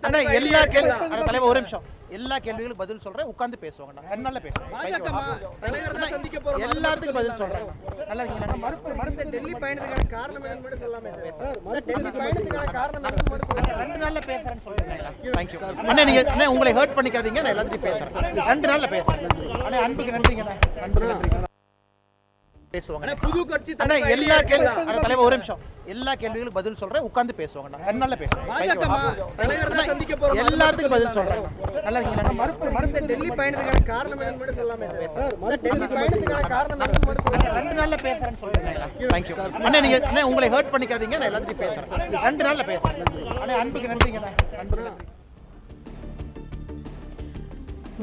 அண்ணா எல்லா கேள்வி தலைவர் ஒரு நிமிஷம் எல்லா கேள்விகளுக்கும் பதில் சொல்றேன், உட்கார்ந்து பேசுவாங்க. நான் 2 நாள்ல பேசுறேன். எல்லாத்துக்கும் பதில் சொல்றேன். நல்லா இருக்கீங்களா? மறுப்பு டெல்லி பயணத்துக்கான காரணம் என்னன்னு மட்டும் சொல்லாமே சார். டெல்லி பயணத்துக்கான காரணம் என்னன்னு மட்டும் சொல்லுங்க. 2 நாள்ல பேசுறேன்னு சொல்றீங்களா? थैंक यू அண்ணா. நீங்க அண்ணா உங்களை ஹர்ட் பண்ணிக்காதீங்க, நான் எல்லாத்தையும் பேசுறேன். 2 நாள்ல பேசுறேன். அண்ணா அன்புக்கு நன்றிங்க. அன்புக்கு நன்றி பேசுவாங்க. புது கட்சி அண்ணா எல்லா கேள்வி தலைவர் ஒரு நிமிஷம் எல்லா கேள்விகளுக்கும் பதில் சொல்றேன், உட்கார்ந்து பேசுவாங்க. நான் 2 நாள்ல பேசுறேன். எல்லாத்துக்கும் பதில் சொல்றேன். நல்லா இருக்கீங்களா? மறுப்பு டெல்லி பயணத்துக்கான காரணம் என்னன்னு மட்டும் சொல்லாமே சார். டெல்லி பயணத்துக்கான காரணம் என்னன்னு மட்டும் சொல்லுங்க. 2 நாள்ல பேசுறேன்னு சொல்றீங்களா? थैंक यू அண்ணா. நீங்க அண்ணா உங்களை ஹர்ட் பண்ணிக்காதீங்க, நான் எல்லாத்தையும் பேசுறேன். 2 நாள்ல பேசுறேன். அண்ணா அன்புக்கு நன்றிங்க. அன்புக்கு நன்றி.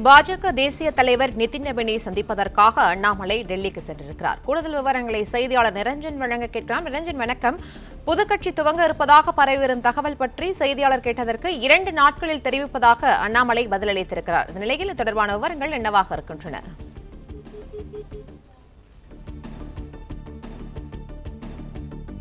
பாஜக தேசிய தலைவர் நிதின் நபினை சந்திப்பதற்காக அண்ணாமலை டெல்லிக்கு சென்றிருக்கிறார். கூடுதல் விவரங்களை செய்தியாளர் நிரஞ்சன் வழங்க கேட்கலாம். நிரஞ்சன் வணக்கம். புதுக்கட்சி துவங்க இருப்பதாக பரவி வரும் தகவல் பற்றி செய்தியாளர் கேட்டதற்கு 2 நாட்களில் தெரிவிப்பதாக அண்ணாமலை பதிலளித்திருக்கிறார். இந்த நிலையில் இது தொடர்பான விவரங்கள் என்னவாக இருக்கின்றன?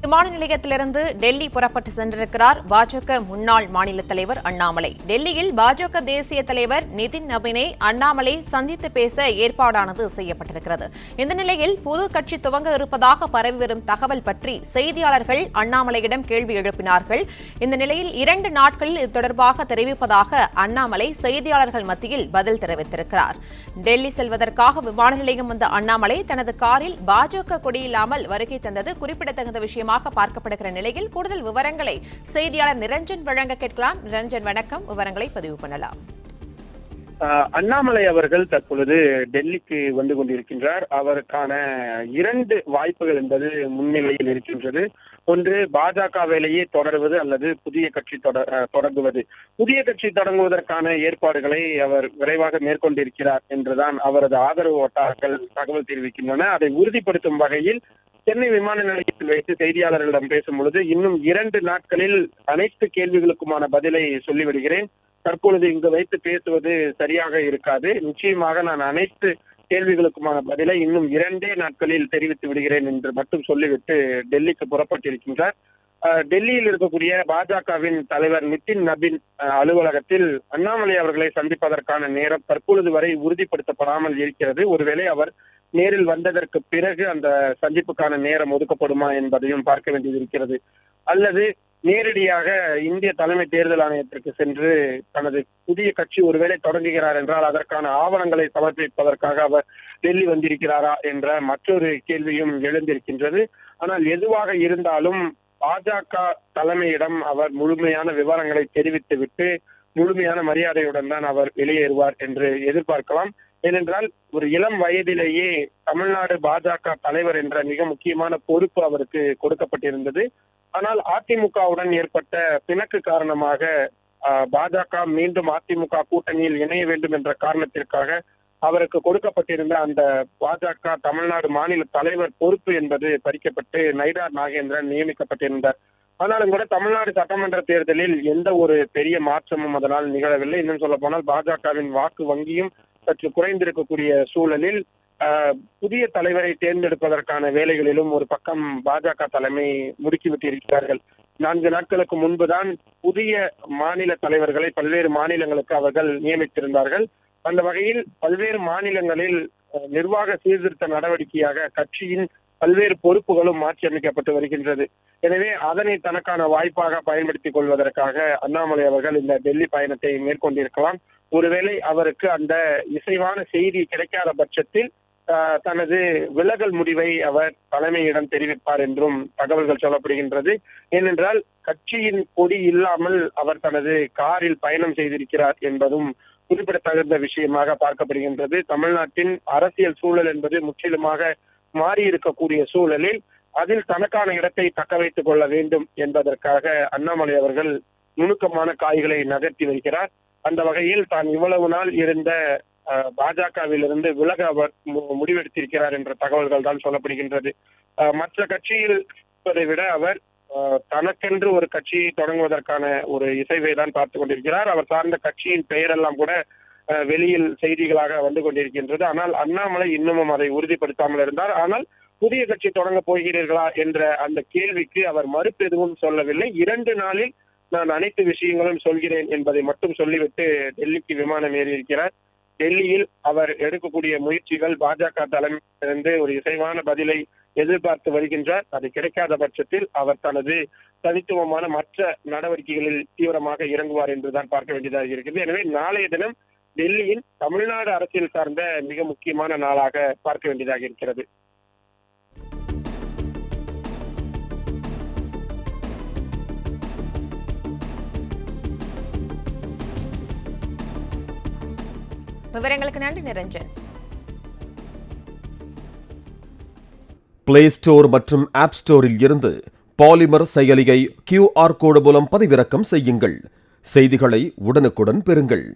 விமான நிலையத்திலிருந்து டெல்லி புறப்பட்டு சென்றிருக்கிறார் பாஜக முன்னாள் மாநில தலைவர் அண்ணாமலை. டெல்லியில் பாஜக தேசிய தலைவர் நிதின் நபினை அண்ணாமலை சந்தித்து பேச ஏற்பாடானது செய்யப்பட்டிருக்கிறது. இந்த நிலையில் புது கட்சி துவங்க இருப்பதாக பரவி வரும் தகவல் பற்றி செய்தியாளர்கள் அண்ணாமலையிடம் கேள்வி எழுப்பினார்கள். இந்த நிலையில் 2 நாட்களில் இது தொடர்பாக தெரிவிப்பதாக அண்ணாமலை செய்தியாளர்கள் மத்தியில் பதில் தெரிவித்திருக்கிறார். டெல்லி செல்வதற்காக விமான நிலையம் வந்த அண்ணாமலை தனது காரில் பாஜக கொடியில்லாமல் வருகை தந்தது குறிப்பிடத்தகுந்த விஷயமாக பார்க்கப்படுகிற நிலையில் கூடுதல் விவரங்களை செய்தியாளர் நிரஞ்சன் வழங்க கேட்கலாம். நிரஞ்சன் வணக்கம், விவரங்களை பதிவு பண்ணலாம். அண்ணாமலை அவர்கள் தற்பொழுது டெல்லிக்கு வந்து கொண்டிருக்கின்றார். அவருக்கான 2 வாய்ப்புகள் என்பது முன்னிலையில் இருக்கின்றது. ஒன்று, பாஜக வேலையை தொடர்வது அல்லது புதிய கட்சி தொடங்குவது. புதிய கட்சி தொடங்குவதற்கான ஏற்பாடுகளை அவர் விரைவாக மேற்கொண்டிருக்கிறார் என்றுதான் அவரது ஆதரவு வட்டாரங்கள் தகவல் தெரிவிக்கின்றன. அதை உறுதிப்படுத்தும் வகையில் சென்னை விமான நிலையத்தில் வைத்து செய்தியாளர்களிடம் பேசும் பொழுது இன்னும் 2 நாட்களில் அனைத்து கேள்விகளுக்குமான பதிலை சொல்லிவிடுகிறேன், தற்பொழுது இங்கு வைத்து பேசுவது சரியாக இருக்காது, நிச்சயமாக நான் அனைத்து கேள்விகளுக்குமான பதிலை இன்னும் 2 நாட்களில் தெரிவித்து விடுகிறேன் என்று மட்டும் சொல்லிவிட்டு டெல்லிக்கு புறப்பட்டிருக்கின்றார். டெல்லியில் இருக்கக்கூடிய பாஜகவின் தலைவர் நிதின் நபின் அலுவலகத்தில் அண்ணாமலை அவர்களை சந்திப்பதற்கான நேரம் தற்பொழுது வரை உறுதிப்படுத்தப்படாமல் இருக்கிறது. ஒருவேளை அவர் நேரில் வந்ததற்கு பிறகு அந்த சந்திப்புக்கான நேரம் ஒதுக்கப்படுமா என்பதையும் பார்க்க வேண்டியது இருக்கிறது. அல்லது நேரடியாக இந்திய தலைமை தேர்தல் ஆணையத்திற்கு சென்று தனது புதிய கட்சி ஒருவேளை தொடங்குகிறார் என்றால் அதற்கான ஆவணங்களை சமர்ப்பிப்பதற்காக அவர் டெல்லி வந்திருக்கிறாரா என்ற மற்றொரு கேள்வியும் எழுந்திருக்கின்றது. ஆனால் எதுவாக இருந்தாலும் பாஜக தலைமையிடம் அவர் முழுமையான விவரங்களை தெரிவித்துவிட்டு முழுமையான மரியாதையுடன் தான் அவர் வெளியேறுவார் என்று எதிர்பார்க்கலாம். ஏனென்றால் ஒரு இளம் வயதிலேயே தமிழ்நாடு பாஜக தலைவர் என்ற மிக முக்கியமான பொறுப்பு அவருக்கு கொடுக்கப்பட்டிருந்தது. ஆனால் அதிமுகவுடன் ஏற்பட்ட பிணக்கு காரணமாக பாஜக மீண்டும் அதிமுக கூட்டணியில் இணைய வேண்டும் என்ற காரணத்திற்காக அவருக்கு கொடுக்கப்பட்டிருந்த அந்த பாஜக தமிழ்நாடு மாநில தலைவர் பொறுப்பு என்பது பறிக்கப்பட்டு நயினார் நாகேந்திரன் நியமிக்கப்பட்டிருந்தார். ஆனாலும் கூட தமிழ்நாடு சட்டமன்ற தேர்தலில் எந்த ஒரு பெரிய மாற்றமும் அதனால் நிகழவில்லை. இன்னும் சொல்ல போனால் பாஜகவின் வாக்கு வங்கியும் சற்று குறைந்திருக்கக்கூடிய சூழலில் புதிய தலைவரை தேர்ந்தெடுப்பதற்கான வேலைகளிலும் ஒரு பக்கம் பாஜக தலைமை முடுக்கிவிட்டு இருக்கிறார்கள். 4 நாட்களுக்கு முன்புதான் புதிய மாநில தலைவர்களை பல்வேறு மாநிலங்களுக்கு அவர்கள் நியமித்திருந்தார்கள். அந்த வகையில் பல்வேறு மாநிலங்களில் நிர்வாக சீர்திருத்த நடவடிக்கையாக கட்சியின் பல்வேறு பொறுப்புகளும் மாற்றி அமைக்கப்பட்டு வருகின்றது. எனவே அதனை தனக்கான வாய்ப்பாக பயன்படுத்திக் கொள்வதற்காக அண்ணாமலை அவர்கள் இந்த டெல்லி பயணத்தை மேற்கொண்டிருக்கலாம். ஒருவேளை அவருக்கு அந்த இசைவான செய்தி கிடைக்காத பட்சத்தில் தனது விலகல் முடிவை அவர் தலைமையிடம் தெரிவிப்பார் என்றும் தகவல்கள் சொல்லப்படுகின்றது. ஏனென்றால் கட்சியின் கொடி இல்லாமல் அவர் தனது காரில் பயணம் செய்திருக்கிறார் என்பதும் குறிப்பிடத்தகுந்த விஷயமாக பார்க்கப்படுகின்றது. தமிழ்நாட்டின் அரசியல் சூழல் என்பது முற்றிலுமாக மாறி இருக்கக்கூடிய சூழலில் அதில் தனக்கான இடத்தை தக்க வைத்துக் கொள்ள வேண்டும் என்பதற்காக அண்ணாமலை அவர்கள் நுணுக்கமான காய்களை நகர்த்தி வருகிறார். அந்த வகையில் தான் இவ்வளவு நாள் இருந்த பாஜகவிலிருந்து விலக அவர் முடிவெடுத்திருக்கிறார் என்ற தகவல்கள் தான் சொல்லப்படுகின்றது. மற்ற கட்சியில் விட அவர் தனக்கென்று ஒரு கட்சியை தொடங்குவதற்கான ஒரு இசைவை தான் பார்த்துக் கொண்டிருக்கிறார். அவர் சார்ந்த கட்சியின் பெயரெல்லாம் கூட வெளியில் செய்திகளாக வந்து கொண்டிருக்கின்றது. ஆனால் அண்ணாமலை இன்னமும் அதை உறுதிப்படுத்தாமல் இருந்தார். ஆனால் புதிய கட்சி தொடங்க போகிறீர்களா என்ற அந்த கேள்விக்கு அவர் மறுப்பு எதுவும் சொல்லவில்லை. 2 நாளில் நான் அனைத்து விஷயங்களும் சொல்கிறேன் என்பதை மட்டும் சொல்லிவிட்டு டெல்லிக்கு விமானம் ஏறி இருக்கிறார். டெல்லியில் அவர் எடுக்கக்கூடிய முயற்சிகள் பாஜக தலைமையிலிருந்து ஒரு இசைவான பதிலை எதிர்பார்த்து வருகின்றார். அது கிடைக்காத பட்சத்தில் அவர் தனது தனித்துவமான மற்ற நடவடிக்கைகளில் தீவிரமாக இறங்குவார் என்றுதான் பார்க்க வேண்டியதாக இருக்கிறது. எனவே நாளைய தினம் டெல்லியின் தமிழ்நாடு அரசியல் சார்ந்த மிக முக்கியமான நாளாக பார்க்க வேண்டியதாக இருக்கிறது. விவரங்களுக்கு நன்றி நிரஞ்சன். பிளே ஸ்டோர் மற்றும் ஆப் ஸ்டோரில் இருந்து பாலிமர் செயலியை QR கோடு மூலம் பதிவிறக்கம் செய்யுங்கள். செய்திகளை உடனுக்குடன் பெறுங்கள்.